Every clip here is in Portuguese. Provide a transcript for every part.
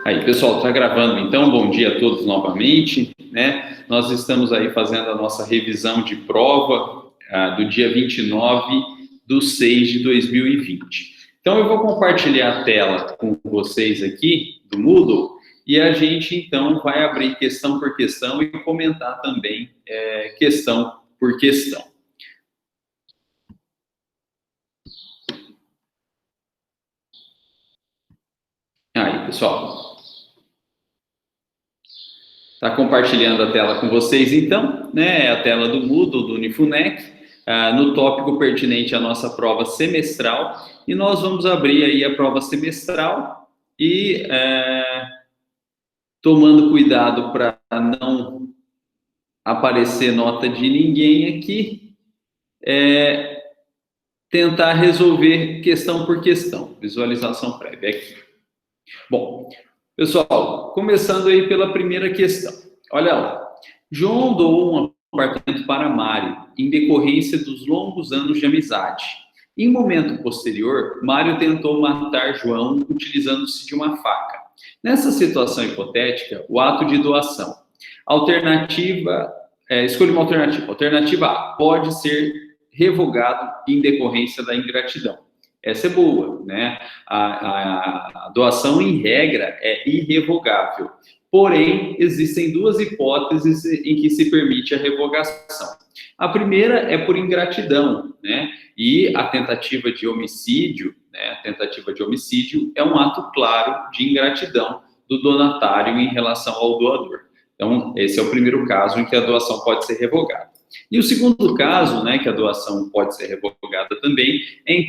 Aí, pessoal, está gravando então, bom dia a todos novamente, né? Nós estamos aí fazendo a nossa revisão de prova do dia 29/6/2020. Então, eu vou compartilhar a tela com vocês aqui, do Moodle, e a gente, então, vai abrir questão por questão e comentar também questão por questão. Aí, pessoal. Está compartilhando a tela com vocês, então, né? A tela do Moodle, do Unifunec, no tópico pertinente à nossa prova semestral. E nós vamos abrir aí a prova semestral e tomando cuidado para não aparecer nota de ninguém aqui, tentar resolver questão por questão, visualização prévia aqui. Bom, pessoal, começando aí pela primeira questão. Olha lá. João doou um apartamento para Mário em decorrência dos longos anos de amizade. Em momento posterior, Mário tentou matar João utilizando-se de uma faca. Nessa situação hipotética, o ato de doação. Escolha uma alternativa. Alternativa A, pode ser revogado em decorrência da ingratidão. Essa é boa, né? A doação, em regra, é irrevogável. Porém, existem duas hipóteses em que se permite a revogação. A primeira é por ingratidão, né? E a tentativa de homicídio, né? A tentativa de homicídio é um ato claro de ingratidão do donatário em relação ao doador. Então, esse é o primeiro caso em que a doação pode ser revogada. E o segundo caso, né, que a doação pode ser revogada também, é em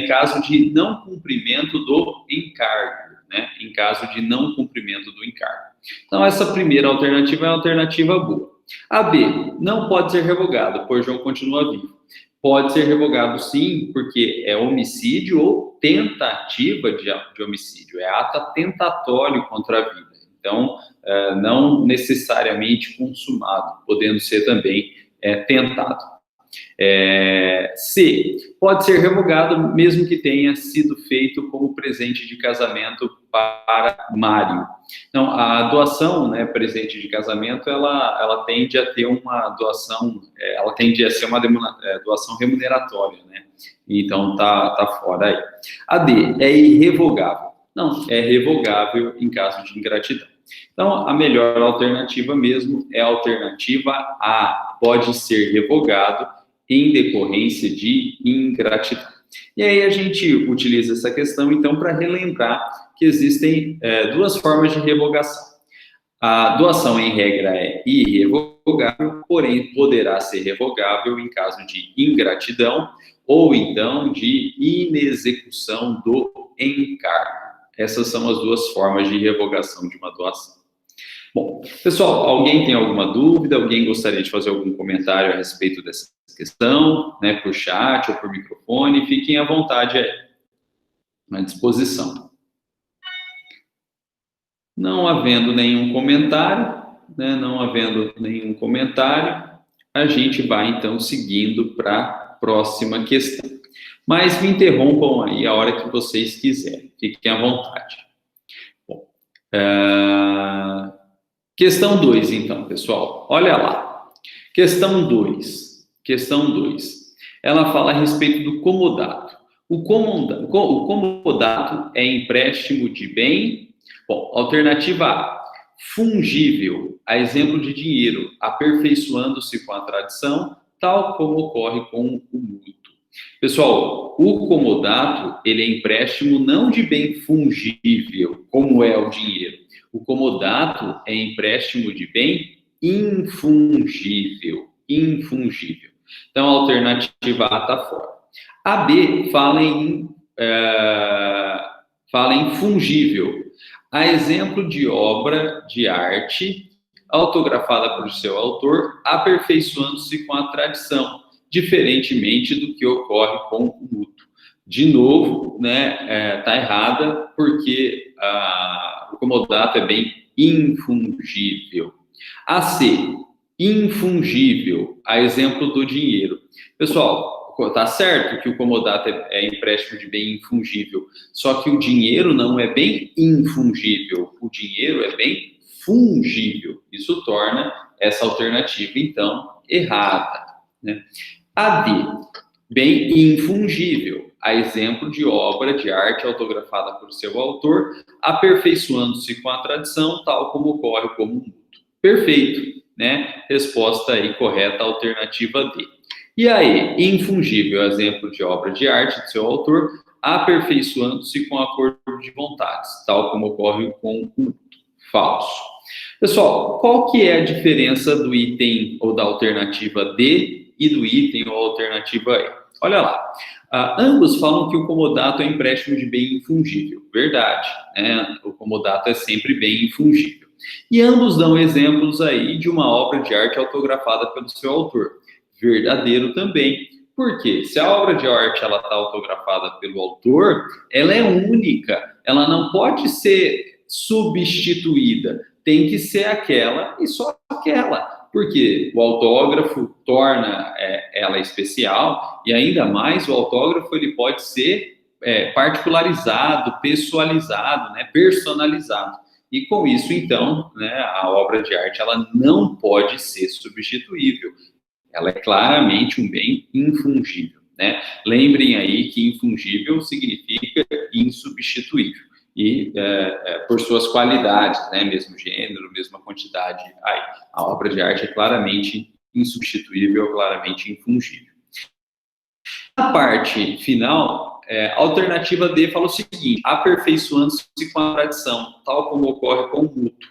caso de não cumprimento do encargo, né, em caso de não cumprimento do encargo. Então, essa primeira alternativa é a alternativa boa. A B, não pode ser revogado, pois João continua vivo. Pode ser revogado sim, porque é homicídio ou tentativa de homicídio, é ato tentatório contra a vida. Então, não necessariamente consumado, podendo ser também tentado. C, pode ser revogado mesmo que tenha sido feito como presente de casamento para Mário. Então, a doação, né, presente de casamento, ela tende a ter uma doação, ela tende a ser uma doação remuneratória, né? Então, tá fora aí. A D, é irrevogável. Não, é revogável em caso de ingratidão. Então, a melhor alternativa mesmo é a alternativa A, pode ser revogado em decorrência de ingratidão. E aí a gente utiliza essa questão, então, para relembrar que existem duas formas de revogação. A doação, em regra, é irrevogável, porém poderá ser revogável em caso de ingratidão ou, então, de inexecução do encargo. Essas são as duas formas de revogação de uma doação. Bom, pessoal, alguém tem alguma dúvida? Alguém gostaria de fazer algum comentário a respeito dessa questão, né, por chat ou por microfone? Fiquem à vontade aí, à disposição. Não havendo nenhum comentário, né, a gente vai, então, seguindo para a próxima questão. Mas me interrompam aí a hora que vocês quiserem. Fiquem à vontade. Bom, questão 2, então, pessoal. Olha lá. Questão 2. Ela fala a respeito do comodato. O comodato é empréstimo de bem. Bom, alternativa A. Fungível, a exemplo de dinheiro, aperfeiçoando-se com a tradição, tal como ocorre com o mútuo. Pessoal, o comodato, ele é empréstimo não de bem fungível, como é o dinheiro. O comodato é empréstimo de bem infungível. Então, a alternativa A está fora. A B fala em fungível. A exemplo de obra de arte autografada por seu autor, aperfeiçoando-se com a tradição, diferentemente do que ocorre com o mútuo. De novo, né, tá errada, porque o comodato é bem infungível. A C, infungível, a exemplo do dinheiro. Pessoal, o tá certo que o comodato é empréstimo de bem infungível, só que o dinheiro não é bem infungível, o dinheiro é bem fungível. Isso torna essa alternativa, então, errada, né? A D, bem infungível, a exemplo de obra de arte autografada por seu autor, aperfeiçoando-se com a tradição, tal como ocorre como um mútuo. Perfeito, né? Resposta aí correta, alternativa D. E aí, infungível, exemplo de obra de arte de seu autor, aperfeiçoando-se com acordo de vontades, tal como ocorre com o mútuo. Falso. Pessoal, qual que é a diferença do item ou da alternativa D e do item ou alternativa E? Olha lá, ambos falam que o comodato é empréstimo de bem infungível. Verdade, né? O comodato é sempre bem infungível. E ambos dão exemplos aí de uma obra de arte autografada pelo seu autor. Verdadeiro também. Por quê? Se a obra de arte ela está autografada pelo autor, ela é única, ela não pode ser substituída, tem que ser aquela e só aquela, porque o autógrafo torna ela especial e ainda mais o autógrafo ele pode ser particularizado, pessoalizado, né, personalizado. E com isso, então, né, a obra de arte ela não pode ser substituível. Ela é claramente um bem infungível, né? Lembrem aí que infungível significa insubstituível. E por suas qualidades, né? Mesmo gênero, mesma quantidade. Aí, a obra de arte é claramente insubstituível, claramente infungível. Na parte final, a alternativa D fala o seguinte: aperfeiçoando-se com a tradição, tal como ocorre com o mútuo.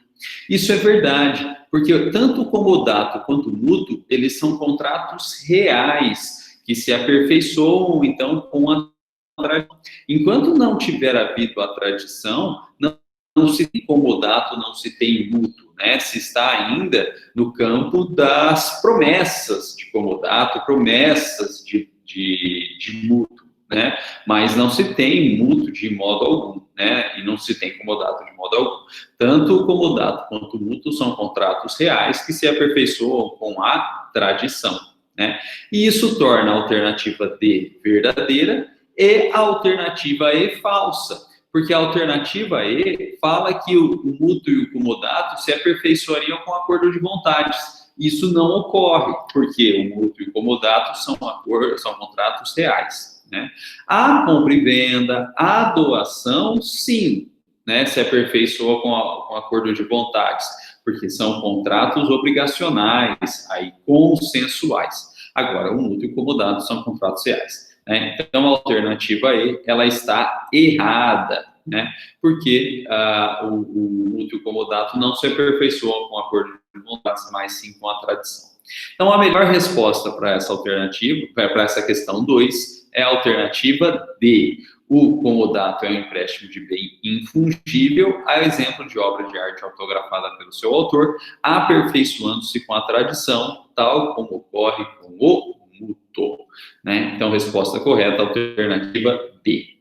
Isso é verdade, porque tanto o comodato quanto o mútuo, eles são contratos reais, que se aperfeiçoam, então, com a tradição. Enquanto não tiver havido a tradição, não se tem comodato, não se tem mútuo, né? Se está ainda no campo das promessas de comodato, promessas de mútuo, né? Mas não se tem mútuo de modo algum, né? E não se tem comodato de modo algum. Tanto o comodato quanto o mútuo são contratos reais que se aperfeiçoam com a tradição, né? E isso torna a alternativa D verdadeira e a alternativa E falsa, porque a alternativa E fala que o mútuo e o comodato se aperfeiçoariam com acordo de vontades. Isso não ocorre, porque o mútuo e o comodato são contratos reais, né? A compra e venda, a doação, sim, né, se aperfeiçoa com acordo de vontades, porque são contratos obrigacionais, aí consensuais. Agora, o mútuo e o comodato são contratos reais, né? Então, a alternativa E, ela está errada, né? Porque o mútuo e o comodato não se aperfeiçoam com acordo de vontades, mas sim com a tradição. Então, a melhor resposta para essa alternativa, para essa questão 2, é a alternativa D. O comodato é um empréstimo de bem infungível, a exemplo de obra de arte autografada pelo seu autor, aperfeiçoando-se com a tradição, tal como ocorre com o mútuo, né? Então, resposta correta, alternativa D.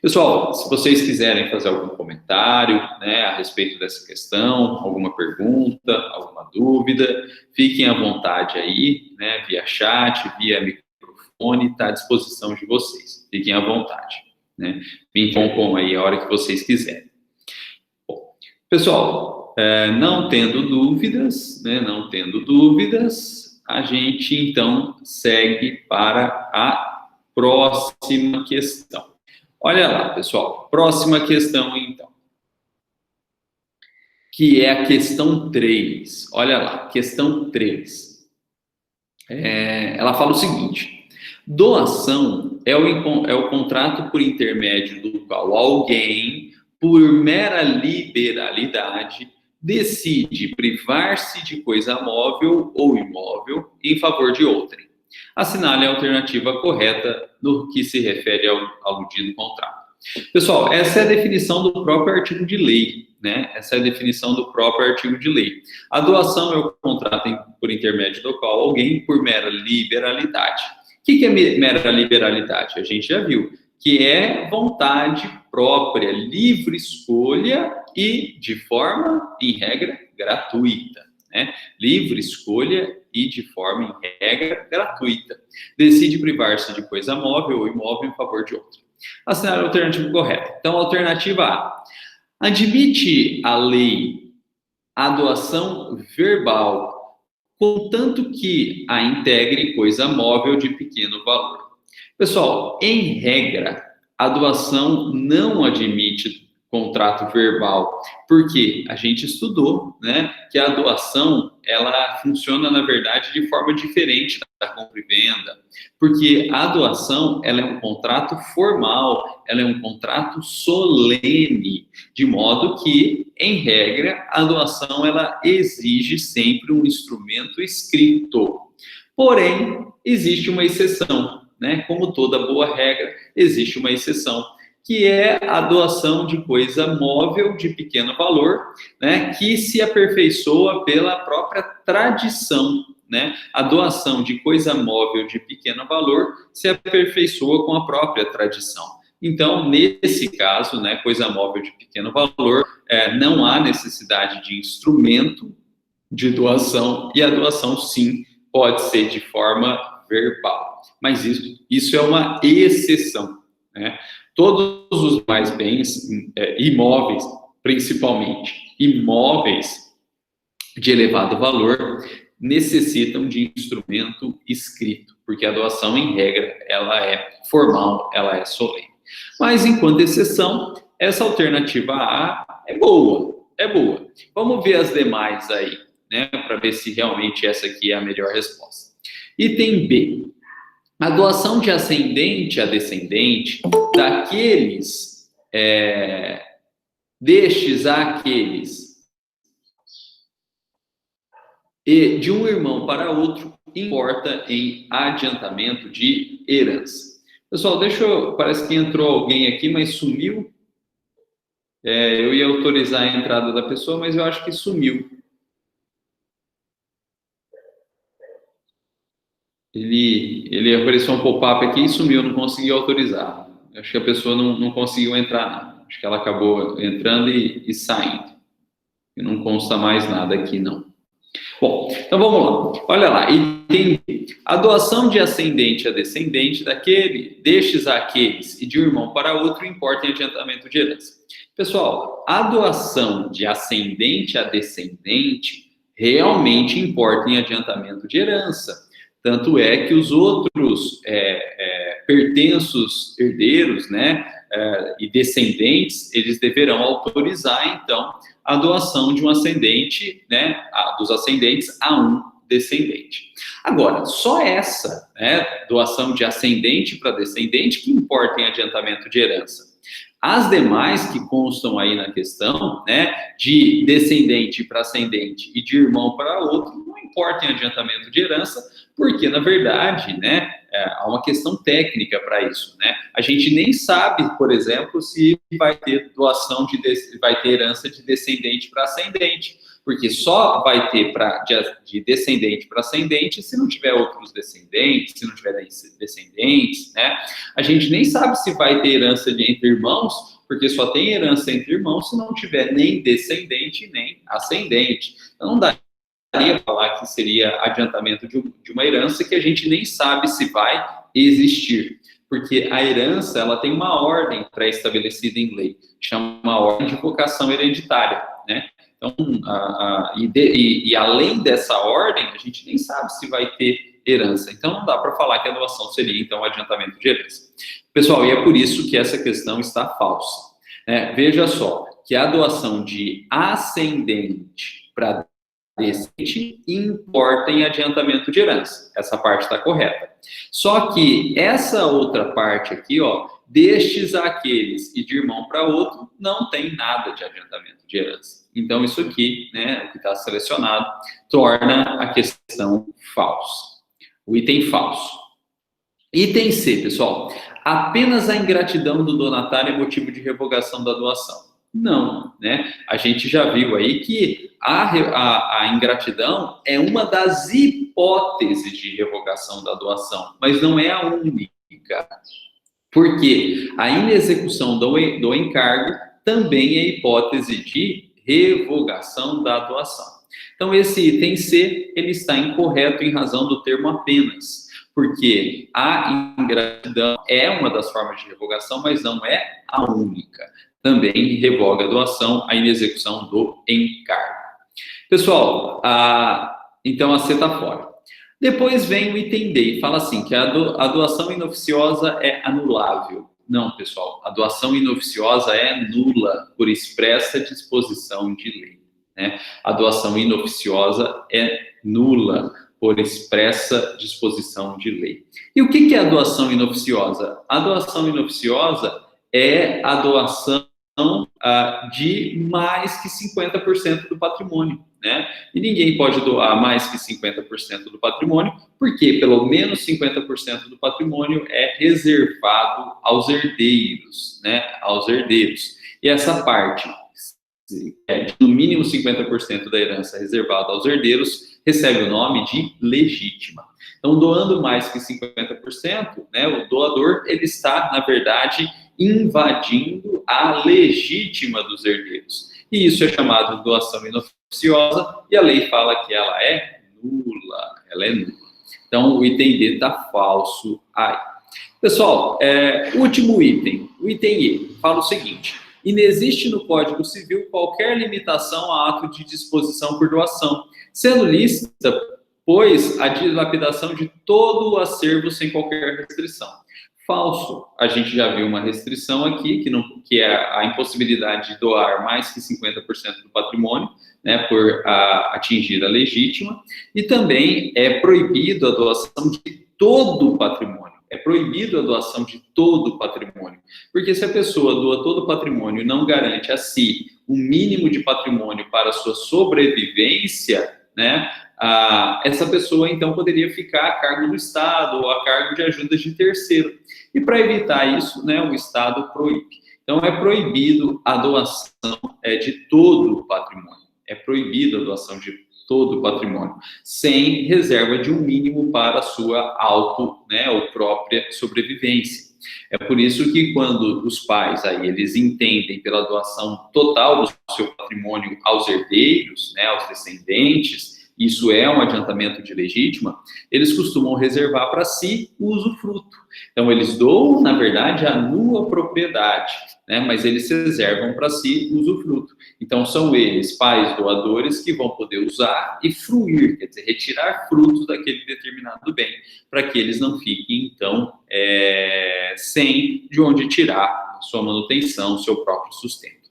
Pessoal, se vocês quiserem fazer algum comentário, né, a respeito dessa questão, alguma pergunta, alguma dúvida, fiquem à vontade aí, né, via chat, via microfone, está à disposição de vocês. Fiquem à vontade, né? Me interrompam aí a hora que vocês quiserem. Bom, pessoal, não tendo dúvidas, a gente então segue para a próxima questão. Olha lá, pessoal, próxima questão, então, que é a questão 3. Olha lá, questão 3. Ela fala o seguinte: doação é o contrato por intermédio do qual alguém, por mera liberalidade, decide privar-se de coisa móvel ou imóvel em favor de outrem. Assinale a alternativa correta no que se refere ao aludido contrato. Pessoal, essa é a definição do próprio artigo de lei, né? Essa é a definição do próprio artigo de lei. A doação é o contrato por intermédio do qual alguém, por mera liberalidade. O que é mera liberalidade? A gente já viu, que é vontade própria, livre escolha e de forma, em regra, gratuita, né? Livre escolha e de forma, em regra, gratuita. Decide privar-se de coisa móvel ou imóvel em favor de outra. Assinar a alternativa correta. Então, alternativa A. Admite a lei a doação verbal, contanto que a integre coisa móvel de pequeno valor. Pessoal, em regra, a doação não admite contrato verbal, porque a gente estudou, né, que a doação, ela funciona, na verdade, de forma diferente da compra e venda, porque a doação, ela é um contrato formal, ela é um contrato solene, de modo que, em regra, a doação, ela exige sempre um instrumento escrito. Porém, existe uma exceção, né? Como toda boa regra, existe uma exceção, que é a doação de coisa móvel de pequeno valor, né, que se aperfeiçoa pela própria tradição, né? A doação de coisa móvel de pequeno valor se aperfeiçoa com a própria tradição. Então, nesse caso, né, coisa móvel de pequeno valor, não há necessidade de instrumento de doação, e a doação, sim, pode ser de forma verbal. Mas isso é uma exceção, né? Todos os mais bens, imóveis, principalmente imóveis de elevado valor, necessitam de instrumento escrito, porque a doação, em regra, ela é formal, ela é solene. Mas, enquanto exceção, essa alternativa A é boa, é boa. Vamos ver as demais aí, né, para ver se realmente essa aqui é a melhor resposta. Item B. A doação de ascendente a descendente daqueles, destes àqueles, e de um irmão para outro, importa em adiantamento de herança. Pessoal, parece que entrou alguém aqui, mas sumiu. Eu ia autorizar a entrada da pessoa, mas eu acho que sumiu. Ele apareceu um pop-up aqui e sumiu, não conseguiu autorizar. Acho que a pessoa não conseguiu entrar, não. Acho que ela acabou entrando e saindo. E não consta mais nada aqui, não. Bom, então vamos lá. Olha lá, item B. A doação de ascendente a descendente destes àqueles e de um irmão para outro importa em adiantamento de herança. Pessoal, a doação de ascendente a descendente realmente importa em adiantamento de herança. Tanto é que os outros pertenços herdeiros, né, e descendentes, eles deverão autorizar, então, a doação de um ascendente, né, dos ascendentes a um descendente. Agora, só essa, né, doação de ascendente para descendente que importa em adiantamento de herança. As demais que constam aí na questão, né, de descendente para ascendente e de irmão para outro, não importa em adiantamento de herança, porque, na verdade, né, há uma questão técnica para isso, né? A gente nem sabe, por exemplo, se vai ter vai ter herança de descendente para ascendente, porque só vai ter de descendente para ascendente se não tiver outros descendentes, se não tiver descendentes, né? A gente nem sabe se vai ter herança entre irmãos, porque só tem herança entre irmãos se não tiver nem descendente nem ascendente. Então, não dá para falar que seria adiantamento de uma herança que a gente nem sabe se vai existir, porque a herança, ela tem uma ordem pré-estabelecida em lei, chama ordem de vocação hereditária, né? Então, além dessa ordem, a gente nem sabe se vai ter herança. Então, não dá para falar que a doação seria, então, adiantamento de herança. Pessoal, e é por isso que essa questão está falsa. Veja só, que a doação de ascendente para descendente importa em adiantamento de herança. Essa parte está correta. Só que essa outra parte aqui, ó, destes àqueles e de irmão para outro, não tem nada de adiantamento de herança. Então, isso aqui, né, o que está selecionado, torna a questão falsa. O item falso. Item C, pessoal. Apenas a ingratidão do donatário é motivo de revogação da doação. Não, né? A gente já viu aí que a ingratidão é uma das hipóteses de revogação da doação, mas não é a única. Porque a inexecução do encargo também é hipótese de revogação da doação. Então, esse item C, ele está incorreto em razão do termo apenas, porque a ingratidão é uma das formas de revogação, mas não é a única. Também revoga a doação, a inexecução do encargo. Pessoal, então a C está fora. Depois vem o item D e fala assim, que a doação inoficiosa é anulável. Não, pessoal, a doação inoficiosa é nula por expressa disposição de lei, né? A doação inoficiosa é nula por expressa disposição de lei. E o que é a doação inoficiosa? A doação inoficiosa é a doação de mais que 50% do patrimônio, né? E ninguém pode doar mais que 50% do patrimônio, porque pelo menos 50% do patrimônio é reservado aos herdeiros, né? Aos herdeiros. E essa parte, no mínimo 50% da herança reservada aos herdeiros, recebe o nome de legítima. Então, doando mais que 50%, né, o doador, ele está, na verdade, invadindo a legítima dos herdeiros. E isso é chamado de doação inoficiosa, e a lei fala que ela é nula. Então, o item D está falso aí. Pessoal, último item, o item E, fala o seguinte: inexiste no Código Civil qualquer limitação a ato de disposição por doação, sendo lícita, pois, a dilapidação de todo o acervo sem qualquer restrição. Falso. A gente já viu uma restrição aqui, que é a impossibilidade de doar mais que 50% do patrimônio, né, por atingir a legítima, e também é proibido a doação de todo o patrimônio. É proibido a doação de todo o patrimônio, porque se a pessoa doa todo o patrimônio e não garante a si um mínimo de patrimônio para a sua sobrevivência, né, essa pessoa então poderia ficar a cargo do Estado ou a cargo de ajudas de terceiro. E para evitar isso, né, o Estado proíbe. Então é proibido a doação de todo o patrimônio. É proibido a doação de todo o patrimônio, sem reserva de um mínimo para a sua ou própria sobrevivência. É por isso que quando os pais aí eles entendem pela doação total do seu patrimônio aos herdeiros, né, aos descendentes, isso é um adiantamento de legítima, eles costumam reservar para si o usufruto. Então, eles doam, na verdade, a nua propriedade, né? Mas eles reservam para si o usufruto. Então, são eles, pais doadores, que vão poder usar e fruir, quer dizer, retirar frutos daquele determinado bem, para que eles não fiquem, então, sem de onde tirar sua manutenção, seu próprio sustento.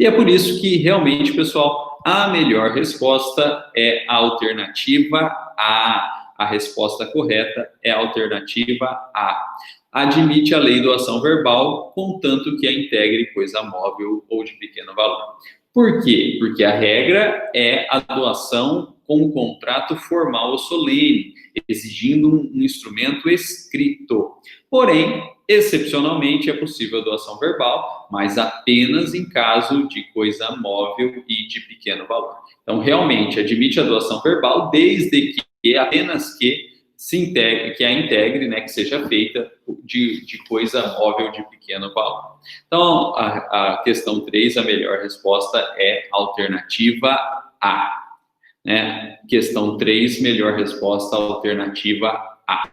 E é por isso que, realmente, pessoal, a melhor resposta é a alternativa A. A resposta correta é a alternativa A. Admite a lei doação verbal, contanto que a integre coisa móvel ou de pequeno valor. Por quê? Porque a regra é a doação com um contrato formal ou solene, exigindo um instrumento escrito. Porém, excepcionalmente, é possível a doação verbal, mas apenas em caso de coisa móvel e de pequeno valor. Então, realmente, admite a doação verbal desde que, apenas que a integre, né, que seja feita de coisa móvel de pequeno valor. Então, a questão 3, a melhor resposta é a alternativa A. Né? Questão 3, melhor resposta, alternativa A.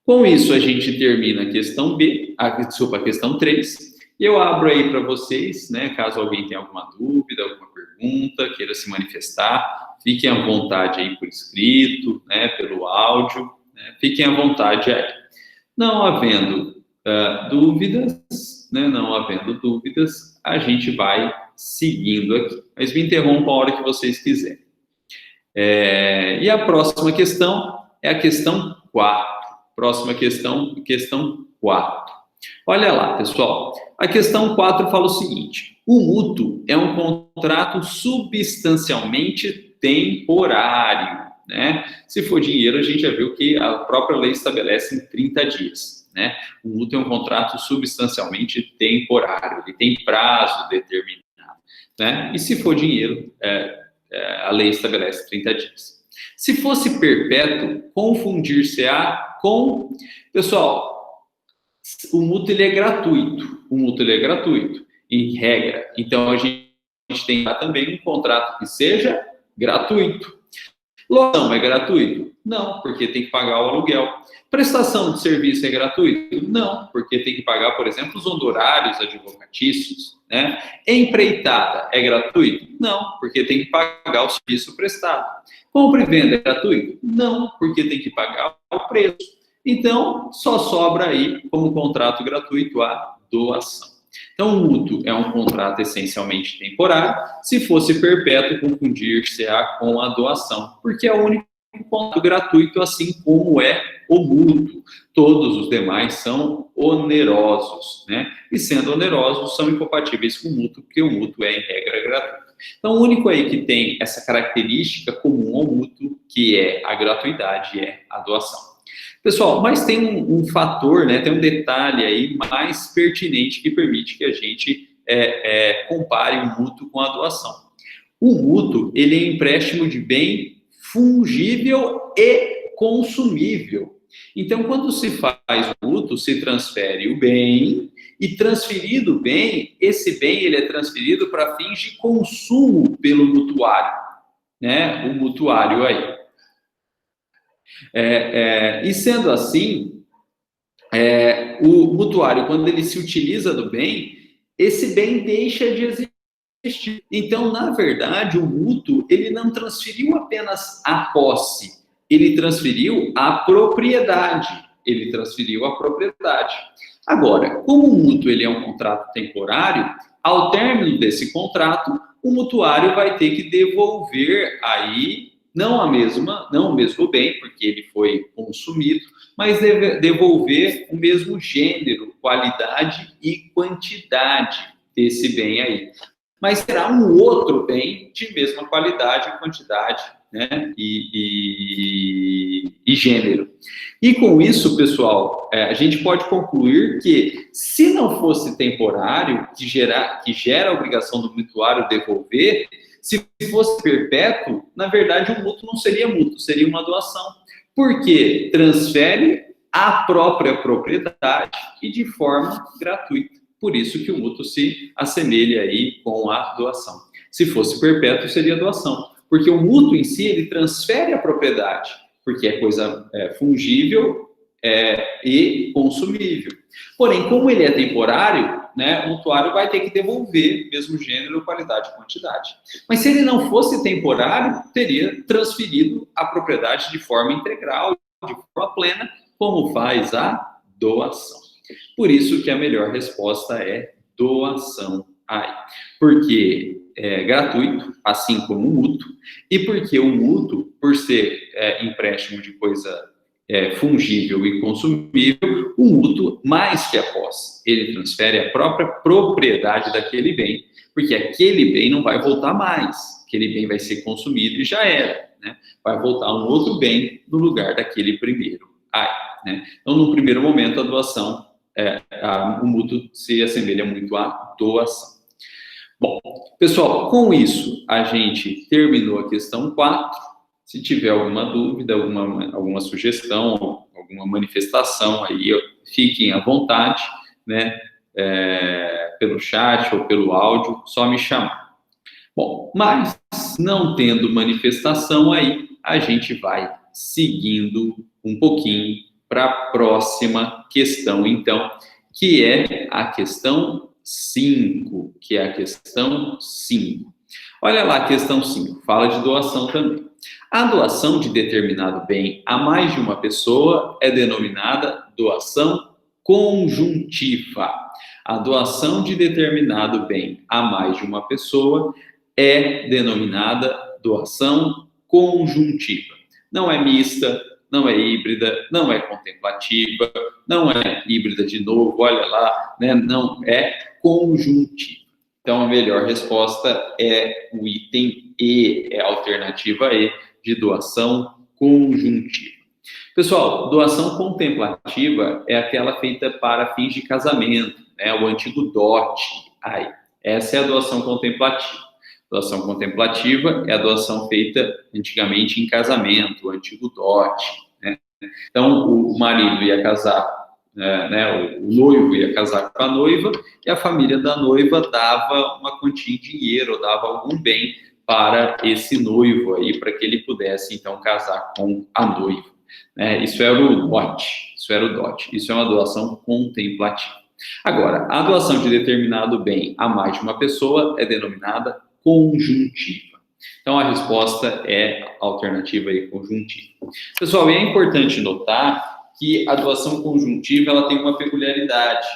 Com isso, a gente termina a questão a questão 3. Eu abro aí para vocês, né, caso alguém tenha alguma dúvida, alguma pergunta, queira se manifestar, fiquem à vontade aí por escrito, né, pelo áudio, né, fiquem à vontade aí. Não havendo dúvidas, a gente vai seguindo aqui. Mas me interrompam a hora que vocês quiserem. E a próxima questão é a questão 4. Próxima questão 4. Olha lá, pessoal. A questão 4 fala o seguinte: o mútuo é um contrato substancialmente temporário, né? Se for dinheiro, a gente já viu que a própria lei estabelece em 30 dias, né? O mútuo é um contrato substancialmente temporário, ele tem prazo determinado, né? E se for dinheiro, a lei estabelece 30 dias. Se fosse perpétuo, confundir-se-á com... Pessoal, o mútuo ele é gratuito. O mútuo ele é gratuito, em regra. Então, a gente tem também um contrato que seja Gratuito. Locação é gratuito? Não, porque tem que pagar o aluguel. Prestação de serviço é gratuito? Não, porque tem que pagar, por exemplo, os honorários advocatícios, né? Empreitada é gratuito? Não, porque tem que pagar o serviço prestado. Compra e venda é gratuito? Não, porque tem que pagar o preço. Então, só sobra aí, como contrato gratuito, a doação. Então, o mútuo é um contrato essencialmente temporário. Se fosse perpétuo, confundir-se-á com a doação, porque é o único contrato gratuito, assim como é o mútuo. Todos os demais são onerosos, né? E sendo onerosos, são incompatíveis com o mútuo, porque o mútuo é, em regra, gratuito. Então, o único aí que tem essa característica comum ao mútuo, que é a gratuidade, é a doação. Pessoal, mas tem um fator, né, tem um detalhe aí mais pertinente que permite que a gente compare o mútuo com a doação. O mútuo, ele é empréstimo de bem fungível e consumível. Então, quando se faz o mútuo, se transfere o bem, e transferido o bem, esse bem ele é transferido para fins de consumo pelo mutuário, né, o mutuário aí. E sendo assim, o mutuário, quando ele se utiliza do bem, esse bem deixa de existir. Então, na verdade, o mútuo, ele não transferiu apenas a posse, ele transferiu a propriedade. Ele transferiu a propriedade. Agora, como o mútuo ele é um contrato temporário, ao término desse contrato, o mutuário vai ter que devolver aí não o mesmo bem, porque ele foi consumido, mas devolver o mesmo gênero, qualidade e quantidade desse bem aí. Mas será um outro bem de mesma qualidade, quantidade, né, e gênero. E com isso, pessoal, a gente pode concluir que, se não fosse temporário, que gera a obrigação do mutuário devolver, se fosse perpétuo, na verdade, o mútuo não seria mútuo, seria uma doação. Porque transfere a própria propriedade e de forma gratuita. Por isso que o mútuo se assemelha aí com a doação. Se fosse perpétuo, seria doação. Porque o mútuo em si, ele transfere a propriedade, porque é coisa fungível e consumível. Porém, como ele é temporário, né, o mutuário vai ter que devolver mesmo gênero, qualidade e quantidade. Mas se ele não fosse temporário, teria transferido a propriedade de forma integral, de forma plena, como faz a doação. Por isso que a melhor resposta é doação aí. Porque é gratuito, assim como o mútuo, e porque o mútuo, por ser empréstimo de coisa fungível e consumível, o mútuo, mais que a posse, ele transfere a própria propriedade daquele bem, porque aquele bem não vai voltar mais, aquele bem vai ser consumido e já era, né? Vai voltar um outro bem no lugar daquele primeiro. Né? Então, no primeiro momento, a doação, o mútuo se assemelha muito à doação. Bom, pessoal, com isso, a gente terminou a questão 4. Se tiver alguma dúvida, alguma sugestão, alguma manifestação aí, fiquem à vontade, né? Pelo chat ou pelo áudio, só me chamar. Bom, mas não tendo manifestação aí, a gente vai seguindo um pouquinho para a próxima questão, então, que é a questão 5, Olha lá a questão 5, fala de doação também. A doação de determinado bem a mais de uma pessoa é denominada doação conjuntiva. A doação de determinado bem a mais de uma pessoa é denominada doação conjuntiva. Não é mista, não é híbrida, não é contemplativa, não é híbrida de novo, olha lá, né? Não é conjuntiva. Então, a melhor resposta é o item E, é a alternativa E, de doação conjuntiva. Pessoal, doação contemplativa é aquela feita para fins de casamento, né? O antigo dote. Essa é a doação contemplativa. Doação contemplativa é a doação feita antigamente em casamento, o antigo dote, né? Então, o marido ia casar, né, o noivo ia casar com a noiva, e a família da noiva dava uma quantia em dinheiro, ou dava algum bem para esse noivo aí, para que ele pudesse, então, casar com a noiva. Né? Isso era o dote, isso é uma doação contemplativa. Agora, a doação de determinado bem a mais de uma pessoa é denominada conjuntiva. Então, a resposta é a alternativa aí, conjuntiva. Pessoal, é importante notar que a doação conjuntiva ela tem uma peculiaridade.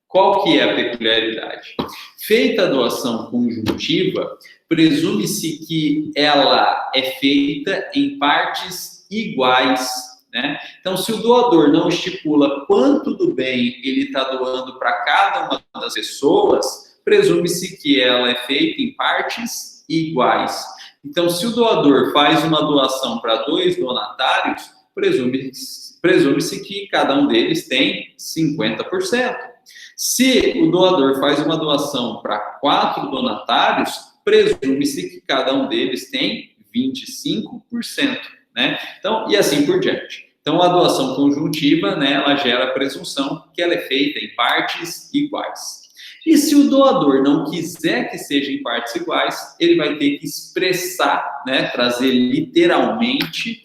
Qual que é a peculiaridade? Feita a doação conjuntiva, presume-se que ela é feita em partes iguais, né? Então, se o doador não estipula quanto do bem ele está doando para cada uma das pessoas, presume-se que ela é feita em partes iguais. Então, se o doador faz uma doação para 2 donatários, presume-se que cada um deles tem 50%. Se o doador faz uma doação para 4 donatários, presume-se que cada um deles tem 25%, né? Então, e assim por diante. Então, a doação conjuntiva, né, ela gera a presunção que ela é feita em partes iguais. E se o doador não quiser que seja em partes iguais, ele vai ter que expressar, né, trazer literalmente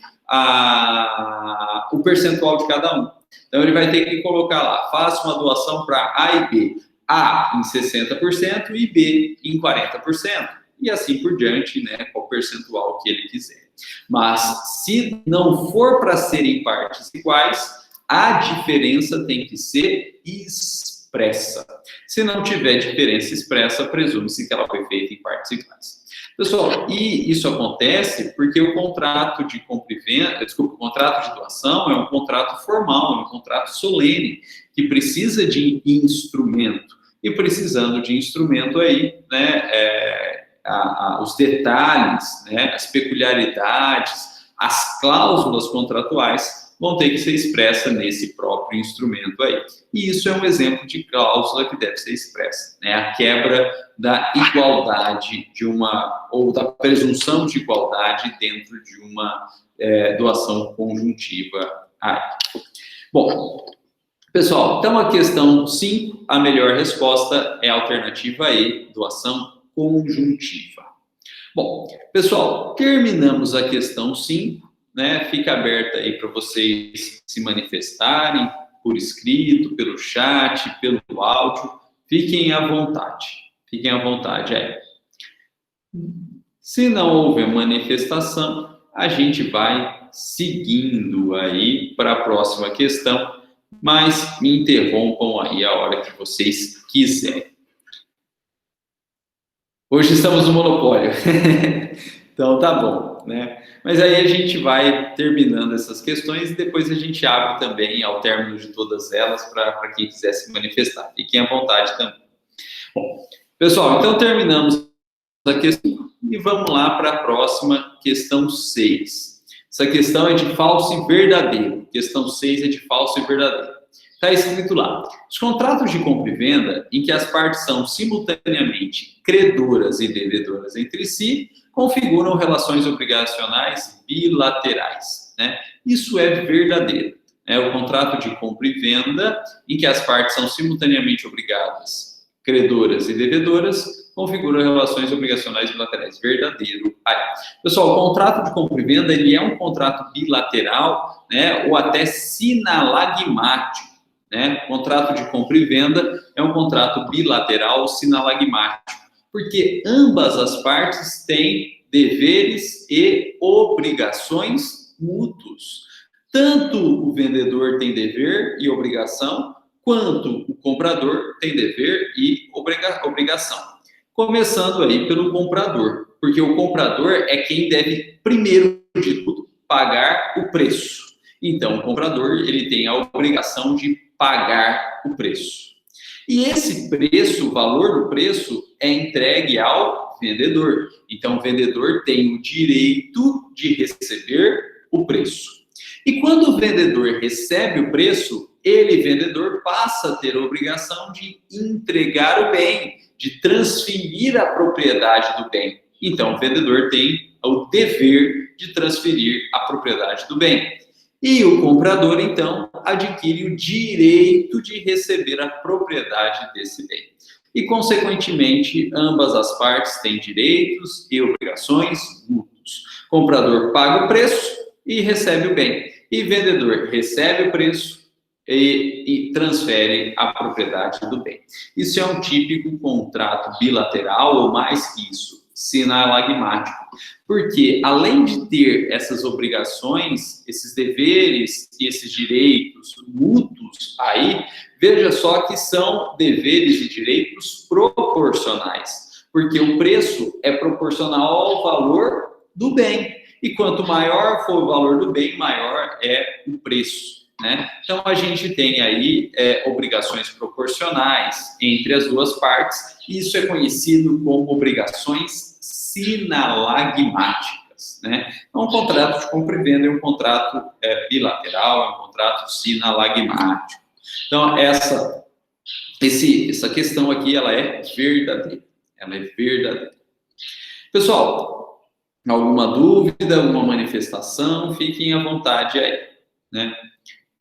o percentual de cada um. Então, ele vai ter que colocar lá, faça uma doação para A e B. A em 60% e B em 40%. E assim por diante, né, qual percentual que ele quiser. Mas, se não for para ser em partes iguais, a diferença tem que ser expressa. Se não tiver diferença expressa, presume-se que ela foi feita em partes iguais. Pessoal, e isso acontece porque o contrato de compra e venda, o contrato de doação é um contrato formal, é um contrato solene, que precisa de instrumento. E precisando de instrumento aí, né, os detalhes, né, as peculiaridades, as cláusulas contratuais vão ter que ser expressas nesse próprio instrumento aí. E isso é um exemplo de cláusula que deve ser expressa, né? A quebra da igualdade ou da presunção de igualdade dentro de uma doação conjuntiva aí. Bom, pessoal, então a questão 5, a melhor resposta é a alternativa E, doação conjuntiva. Bom, pessoal, terminamos a questão 5, né? Fica aberta aí para vocês se manifestarem por escrito, pelo chat, pelo áudio. Fiquem à vontade aí. Se não houver manifestação, a gente vai seguindo aí para a próxima questão, mas me interrompam aí a hora que vocês quiserem. Hoje estamos no monopólio. Então tá bom, né? Mas aí a gente vai terminando essas questões e depois a gente abre também ao término de todas elas para quem quiser se manifestar. Fiquem à vontade também. Bom, pessoal, então terminamos a questão e vamos lá para a próxima questão 6. Essa questão é de falso e verdadeiro. Questão 6 é de falso e verdadeiro. Está escrito lá, os contratos de compra e venda em que as partes são simultaneamente credoras e devedoras entre si, configuram relações obrigacionais bilaterais, né? Isso é verdadeiro. É o contrato de compra e venda em que as partes são simultaneamente obrigadas, credoras e devedoras, configuram relações obrigacionais bilaterais. Verdadeiro. Aí. Pessoal, o contrato de compra e venda ele é um contrato bilateral, né? Ou até sinalagmático. Né? Contrato de compra e venda é um contrato bilateral sinalagmático, porque ambas as partes têm deveres e obrigações mútuos. Tanto o vendedor tem dever e obrigação, quanto o comprador tem dever e obrigação. Começando aí pelo comprador, porque o comprador é quem deve, primeiro de tudo, pagar o preço. Então, o comprador ele tem a obrigação de pagar o preço. E esse preço, o valor do preço, é entregue ao vendedor. Então, o vendedor tem o direito de receber o preço. E quando o vendedor recebe o preço, ele, vendedor, passa a ter a obrigação de entregar o bem, de transferir a propriedade do bem. Então, o vendedor tem o dever de transferir a propriedade do bem. E o comprador, então, adquire o direito de receber a propriedade desse bem. e, consequentemente, ambas as partes têm direitos e obrigações mútuos. Comprador paga o preço e recebe o bem, e vendedor recebe o preço e transfere a propriedade do bem. Isso é um típico contrato bilateral, ou mais que isso, sinalagmático, porque além de ter essas obrigações, esses deveres e esses direitos mútuos aí, veja só que são deveres e direitos proporcionais, porque o preço é proporcional ao valor do bem, e quanto maior for o valor do bem, maior é o preço, né? Então, a gente tem aí obrigações proporcionais entre as duas partes, e isso é conhecido como obrigações sinalagmáticas, né? Então, um contrato de compra e venda é um contrato bilateral, é um contrato sinalagmático. Então, essa questão aqui, ela é verdadeira. Ela é verdadeira. Pessoal, alguma dúvida, alguma manifestação, fiquem à vontade aí, né?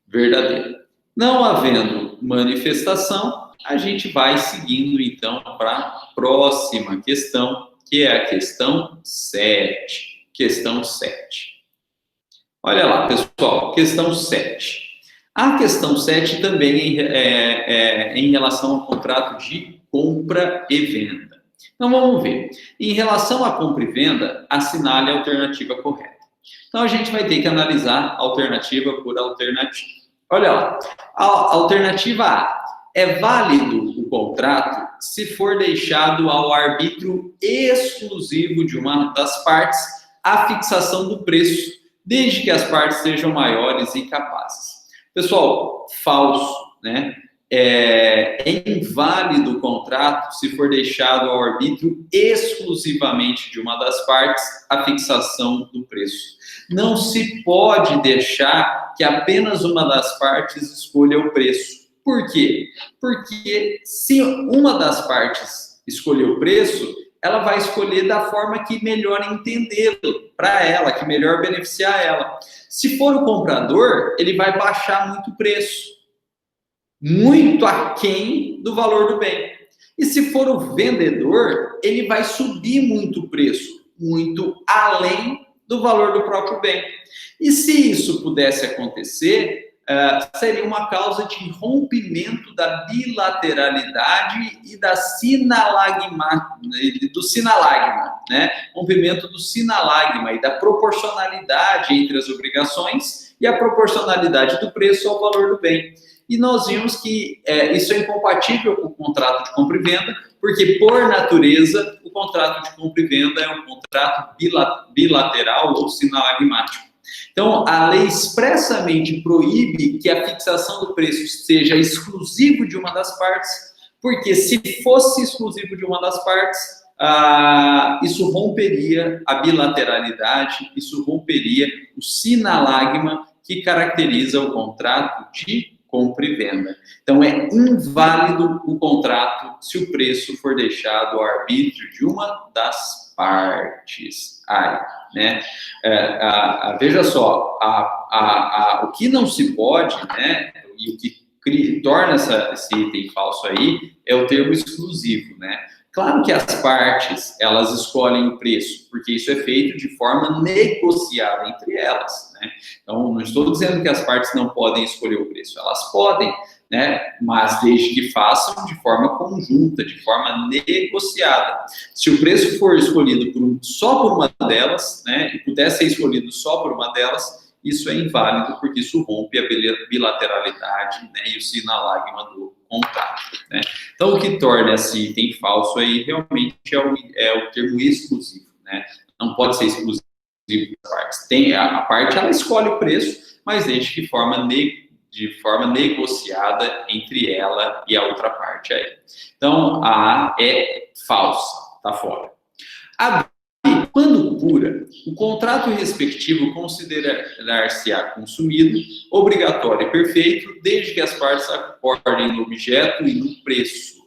Verdadeiro. Não havendo manifestação, a gente vai seguindo, então, para a próxima questão, que é a questão 7. Questão 7. Olha lá, pessoal, questão 7. A questão 7 também é em relação ao contrato de compra e venda. Então, vamos ver. Em relação à compra e venda, assinale a alternativa correta. Então, a gente vai ter que analisar alternativa por alternativa. Olha lá. A alternativa A. É válido o contrato se for deixado ao arbítrio exclusivo de uma das partes a fixação do preço, desde que as partes sejam maiores e capazes. Pessoal, falso, né? É inválido o contrato se for deixado ao arbítrio exclusivamente de uma das partes a fixação do preço. Não se pode deixar que apenas uma das partes escolha o preço. Por quê? Porque se uma das partes escolher o preço, ela vai escolher da forma que melhor entendê-lo para ela, que melhor beneficiar ela. Se for o comprador, ele vai baixar muito o preço, muito aquém do valor do bem. E se for o vendedor, ele vai subir muito o preço, muito além do valor do próprio bem. E se isso pudesse acontecer, seria uma causa de rompimento da bilateralidade e da do sinalagma, né? Rompimento do sinalagma e da proporcionalidade entre as obrigações e a proporcionalidade do preço ao valor do bem. E nós vimos que isso é incompatível com o contrato de compra e venda, porque, por natureza, o contrato de compra e venda é um contrato bilateral ou sinalagmático. Então, a lei expressamente proíbe que a fixação do preço seja exclusivo de uma das partes, porque se fosse exclusivo de uma das partes, isso romperia a bilateralidade, isso romperia o sinalagma que caracteriza o contrato de compra e venda. Então, é inválido o contrato se o preço for deixado ao arbítrio de uma das partes. Né? Veja só, o que não se pode, né, e o que torna esse item falso aí é o termo exclusivo, né? Claro que as partes, elas escolhem o preço, porque isso é feito de forma negociada entre elas, né? Então, não estou dizendo que as partes não podem escolher o preço, elas podem, né? Mas desde que façam de forma conjunta, de forma negociada. Se o preço for escolhido só por uma delas, né, e puder ser escolhido só por uma delas, isso é inválido, porque isso rompe a bilateralidade, né, e o sinalagma do contrato, né? Então, o que torna esse item falso aí realmente é o termo exclusivo, né? Não pode ser exclusivo das partes. A parte, ela escolhe o preço, mas desde que de forma negociada entre ela e a outra parte aí. Então, a A é falsa, tá fora. A B, quando pura, o contrato respectivo considerar-se-á consumido, obrigatório e perfeito, desde que as partes acordem no objeto e no preço.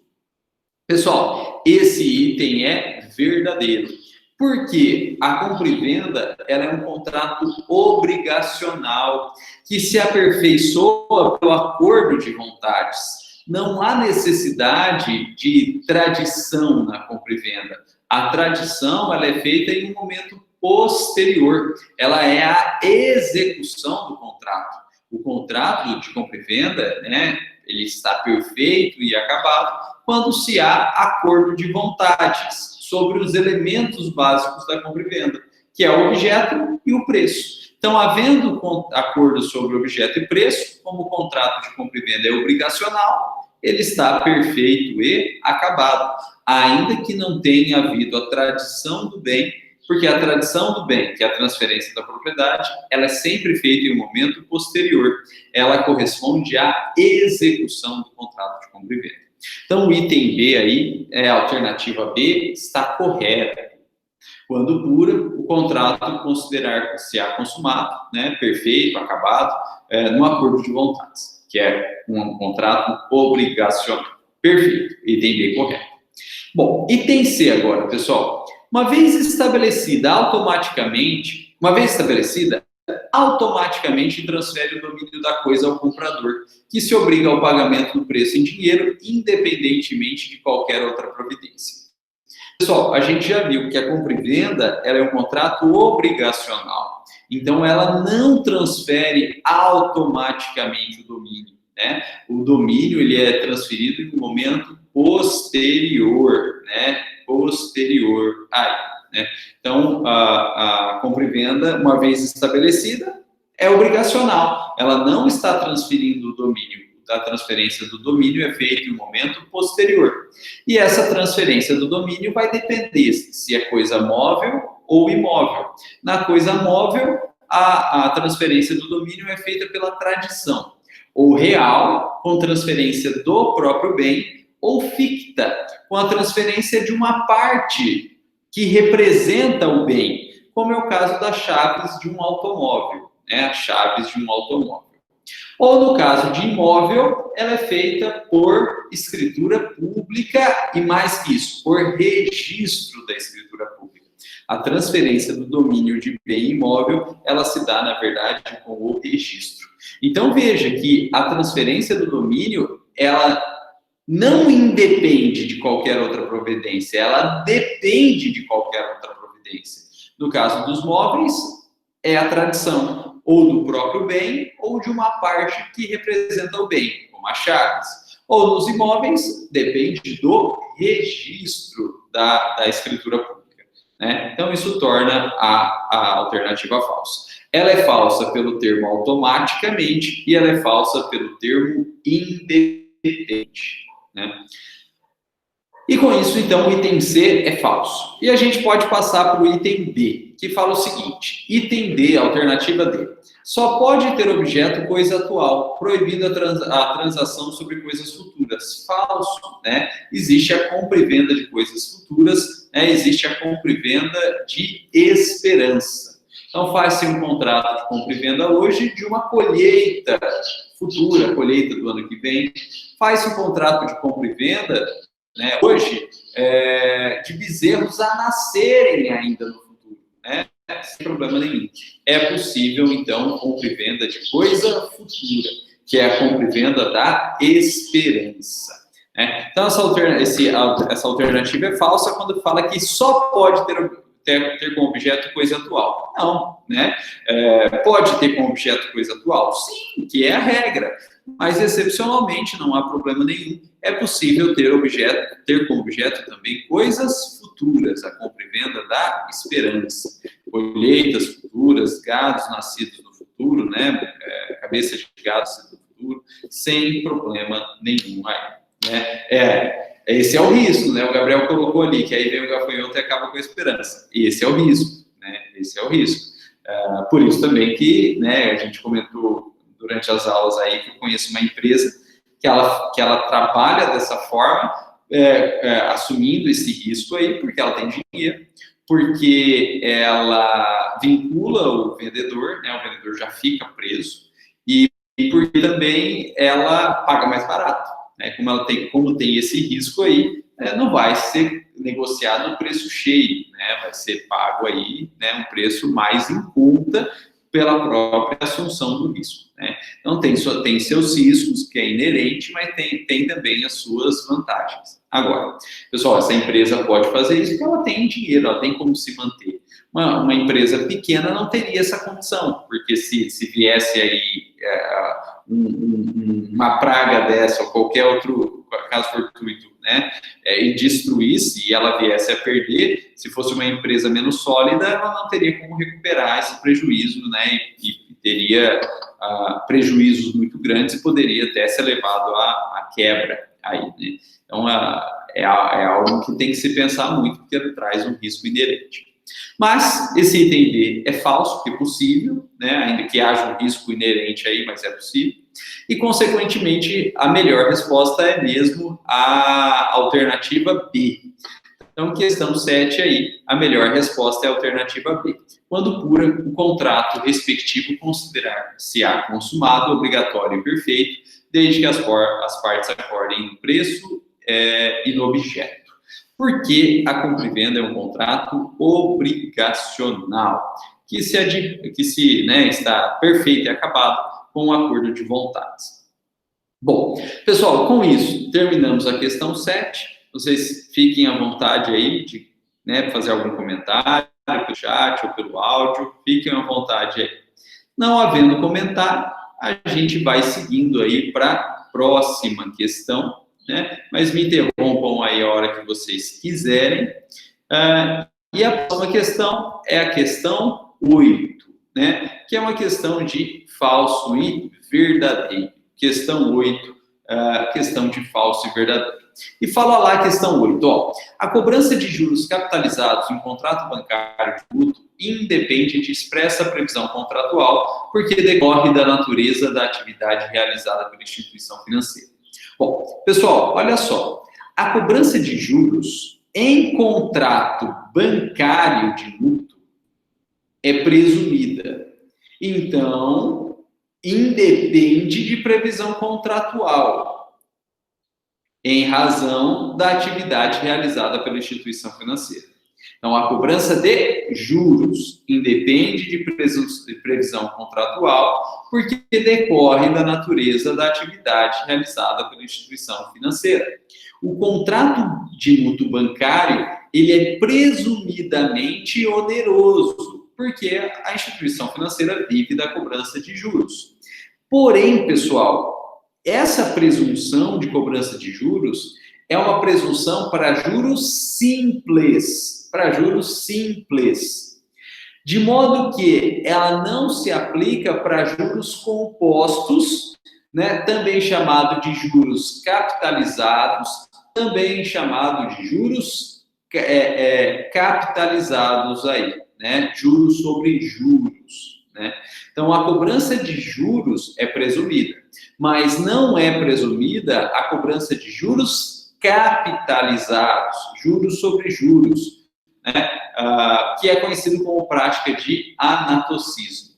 Pessoal, esse item é verdadeiro, porque a compra e venda, ela é um contrato obrigacional que se aperfeiçoa pelo acordo de vontades. não há necessidade de tradição na compra e venda. A tradição ela é feita em um momento posterior, ela é a execução do contrato. O contrato de compra e venda, né, ele está perfeito e acabado quando se há acordo de vontades sobre os elementos básicos da compra e venda, que é o objeto e o preço. Então, havendo acordo sobre objeto e preço, como o contrato de compra e venda é obrigacional, ele está perfeito e acabado, ainda que não tenha havido a tradição do bem, porque a tradição do bem, que é a transferência da propriedade, ela é sempre feita em um momento posterior. Ela corresponde à execução do contrato de compra e venda. Então, o item B aí, a alternativa B, está correta. Quando pura, o contrato considerar-se a consumado, né, perfeito, acabado, no acordo de vontades, que é um contrato obrigacional. Perfeito, item B correto. Bom, item C agora, pessoal. Uma vez estabelecida, automaticamente transfere o domínio da coisa ao comprador, que se obriga ao pagamento do preço em dinheiro, independentemente de qualquer outra providência. Pessoal, a gente já viu que a compra e venda ela é um contrato obrigacional. Então, ela não transfere automaticamente o domínio, né? O domínio ele é transferido em um momento posterior, né? Posterior aí, né? Então, a compra e venda, uma vez estabelecida, é obrigacional. Ela não está transferindo o domínio. A transferência do domínio é feita em um momento posterior. E essa transferência do domínio vai depender se é coisa móvel ou imóvel. Na coisa móvel, a transferência do domínio é feita pela tradição, ou real, com transferência do próprio bem, ou ficta, com a transferência de uma parte que representa o bem, como é o caso das chaves de um automóvel, né? As chaves de um automóvel. Ou, no caso de imóvel, ela é feita por escritura pública e, mais que isso, por registro da escritura pública. A transferência do domínio de bem imóvel, ela se dá, na verdade, com o registro. Então, veja que a transferência do domínio, ela não independe de qualquer outra providência, ela depende de qualquer outra providência. No caso dos móveis, é a tradição, ou do próprio bem, ou de uma parte que representa o bem, como as chaves. Ou nos imóveis, depende do registro da escritura pública, né? Então, isso torna a alternativa falsa. Ela é falsa pelo termo automaticamente e ela é falsa pelo termo independente, né? E com isso, então, o item C é falso. E a gente pode passar para o item D, que fala o seguinte: item D, alternativa D. Só pode ter objeto coisa atual, proibindo a transação sobre coisas futuras. Falso, né? Existe a compra e venda de coisas futuras, né? Existe a compra e venda de esperança. Então, faz-se um contrato de compra e venda hoje de uma colheita futura, colheita do ano que vem. Faz-se um contrato de compra e venda, né, hoje, de bezerros a nascerem ainda no futuro, né, sem problema nenhum. É possível, então, compra e venda de coisa futura, que é a compra e venda da esperança, né? Então, essa alternativa é falsa quando fala que só pode ter como objeto coisa atual. Não, né? Pode ter como objeto coisa atual? Sim, que é a regra. Mas, excepcionalmente, não há problema nenhum. É possível ter como objeto também coisas futuras, a compra e venda da esperança. Colheitas futuras, gados nascidos no futuro, né? Cabeça de gado nascido no futuro, sem problema nenhum aí, né? Esse é o risco, né? O Gabriel colocou ali, que aí vem o gafanhoto e acaba com a esperança. Esse é o risco, né? Esse é o risco. Por isso também que, né, a gente comentou durante as aulas aí que eu conheço uma empresa que ela trabalha dessa forma, assumindo esse risco aí, porque ela tem dinheiro, porque ela vincula o vendedor, né? O vendedor já fica preso, e porque também ela paga mais barato, né? Como tem esse risco aí, não vai ser negociado o preço cheio, né? Vai ser pago aí, né, um preço mais em conta pela própria assunção do risco, né? Então, tem seus riscos, que é inerente, mas tem também as suas vantagens. Agora, pessoal, essa empresa pode fazer isso porque ela tem dinheiro, ela tem como se manter. Uma empresa pequena não teria essa condição, porque se viesse aí uma praga dessa ou qualquer outro caso fortuito, né, e destruísse e ela viesse a perder, se fosse uma empresa menos sólida, ela não teria como recuperar esse prejuízo, né, e teria prejuízos muito grandes e poderia até ser levado à quebra aí, né? Então, é algo que tem que se pensar muito, porque ele traz um risco inerente. Mas esse item B é falso, porque é possível, né? Ainda que haja um risco inerente aí, mas é possível. E, consequentemente, a melhor resposta é mesmo a alternativa B. Então, questão 7 aí, a melhor resposta é a alternativa B. Quando pura, o contrato respectivo considerar-se-á consumado, obrigatório e perfeito, desde que as partes acordem no preço e no objeto. Porque a compra e venda é um contrato obrigacional, que está perfeito e acabado com um acordo de vontades. Bom, pessoal, com isso, terminamos a questão 7. Vocês fiquem à vontade aí de fazer algum comentário pelo chat ou pelo áudio, fiquem à vontade aí. Não havendo comentário, a gente vai seguindo aí para a próxima questão, né? Mas me interrompam aí a hora que vocês quiserem. E a próxima questão é a questão 8, né? Que é uma questão de falso e verdadeiro. Questão 8, questão de falso e verdadeiro. E fala lá a questão 8, ó. A cobrança de juros capitalizados em contrato bancário de mútuo independe de expressa previsão contratual, porque decorre da natureza da atividade realizada pela instituição financeira. Bom, pessoal, olha só. A cobrança de juros em contrato bancário de mútuo é presumida. Então, independe de previsão contratual, em razão da atividade realizada pela instituição financeira. Então, a cobrança de juros independe de previsão contratual, porque decorre da natureza da atividade realizada pela instituição financeira. O contrato de mútuo bancário, ele é presumidamente oneroso, porque a instituição financeira vive da cobrança de juros. Porém, pessoal, essa presunção de cobrança de juros é uma presunção para juros simples. De modo que ela não se aplica para juros compostos, né, também chamado de juros capitalizados, também chamado de juros capitalizados aí, né, juros sobre juros, né? Então, a cobrança de juros é presumida, mas não é presumida a cobrança de juros capitalizados, juros sobre juros, né? Que é conhecido como prática de anatocismo,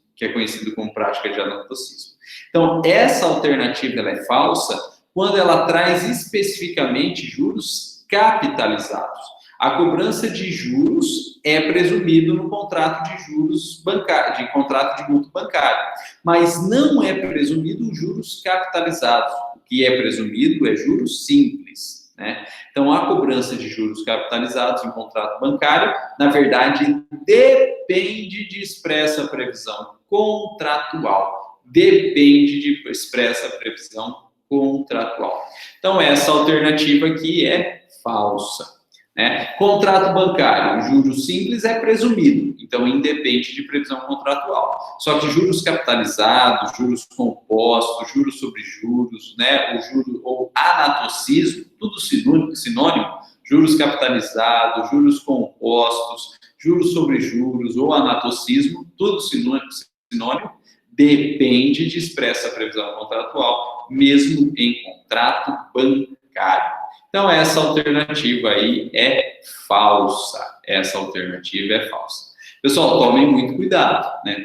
Então, essa alternativa ela é falsa quando ela traz especificamente juros capitalizados. A cobrança de juros é presumido no contrato de juros bancário, de contrato de mútuo bancário, mas não é presumido juros capitalizados. O que é presumido é juros simples, né? Então, a cobrança de juros capitalizados em contrato bancário, na verdade, depende de expressa previsão contratual. Então, essa alternativa aqui é falsa, né? Contrato bancário, juros simples é presumido, então independe de previsão contratual. Só que juros capitalizados, juros compostos, juros sobre juros, né? O juro ou anatocismo, tudo sinônimo, juros capitalizados, juros compostos, juros sobre juros ou anatocismo, tudo sinônimo, depende de expressa previsão contratual, mesmo em contrato bancário. Então, essa alternativa aí é falsa. Pessoal, tomem muito cuidado, né?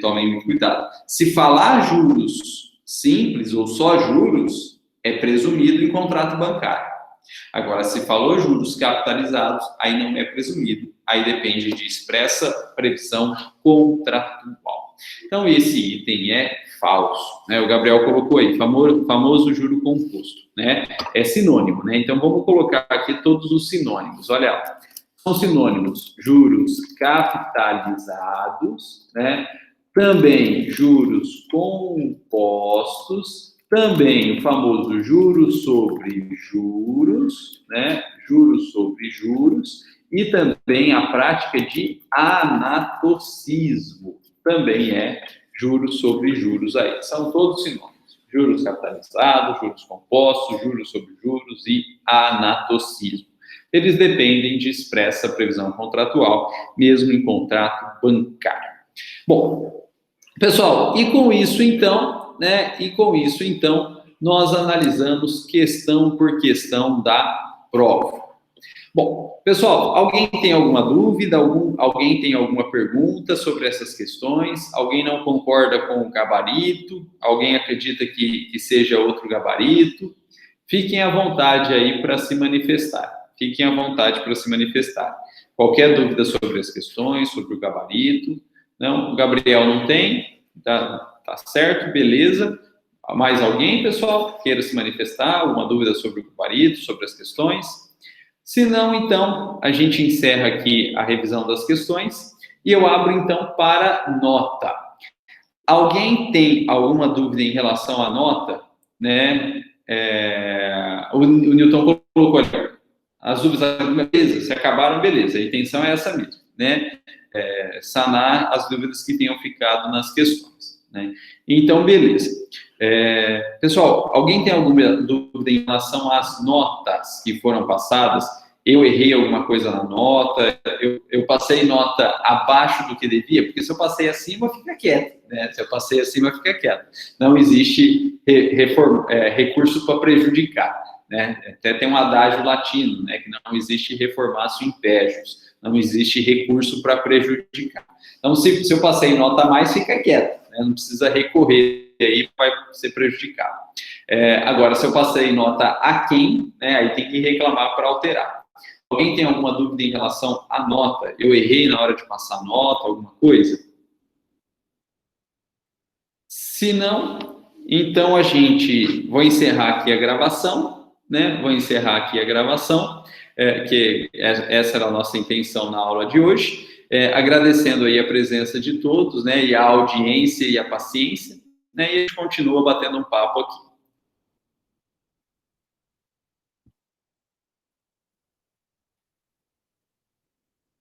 Se falar juros simples ou só juros, é presumido em contrato bancário. Agora, se falou juros capitalizados, aí não é presumido. Aí depende de expressa previsão contratual. Então, esse item é falso, né? O Gabriel colocou aí, famoso juro composto, né? É sinônimo, né? Então, vamos colocar aqui todos os sinônimos. Olha lá. São sinônimos: juros capitalizados, né? Também juros compostos, também o famoso juros sobre juros, né? Juros sobre juros, e também a prática de anatocismo, também é juros sobre juros aí. São todos sinônimos. Juros capitalizados, juros compostos, juros sobre juros e anatocismo. Eles dependem de expressa previsão contratual, mesmo em contrato bancário. Bom, pessoal, e com isso então, nós analisamos questão por questão da prova. Bom, pessoal, alguém tem alguma dúvida? Alguém tem alguma pergunta sobre essas questões? Alguém não concorda com o gabarito? Alguém acredita que seja outro gabarito? Fiquem à vontade aí para se manifestar. Fiquem à vontade para se manifestar. Qualquer dúvida sobre as questões, sobre o gabarito? Não, o Gabriel não tem? Tá certo, beleza. Mais alguém, pessoal, queira se manifestar? Alguma dúvida sobre o gabarito, sobre as questões? Se não, então, a gente encerra aqui a revisão das questões e eu abro, então, para nota. Alguém tem alguma dúvida em relação à nota? Né? O Newton colocou ali, as dúvidas, beleza, se acabaram, beleza, a intenção é essa mesmo, né? Sanar as dúvidas que tenham ficado nas questões, né? Então, beleza. Pessoal, alguém tem alguma dúvida em relação às notas que foram passadas? Eu errei alguma coisa na nota, eu passei nota abaixo do que devia, porque se eu passei acima, fica quieto, né? Se eu passei acima, fica quieto. Não existe recurso para prejudicar, né? Até tem um adágio latino, né? Que não existe reformatio impejus, não existe recurso para prejudicar. Então, se eu passei nota a mais, fica quieto, né? Não precisa recorrer, aí vai ser prejudicado. Agora, se eu passei nota aquém, né? Aí tem que reclamar para alterar. Alguém tem alguma dúvida em relação à nota? Eu errei na hora de passar nota, alguma coisa? Se não, então vou encerrar aqui a gravação, né? Vou encerrar aqui a gravação, que essa era a nossa intenção na aula de hoje, agradecendo aí a presença de todos, né? E a audiência e a paciência, né? E a gente continua batendo um papo aqui.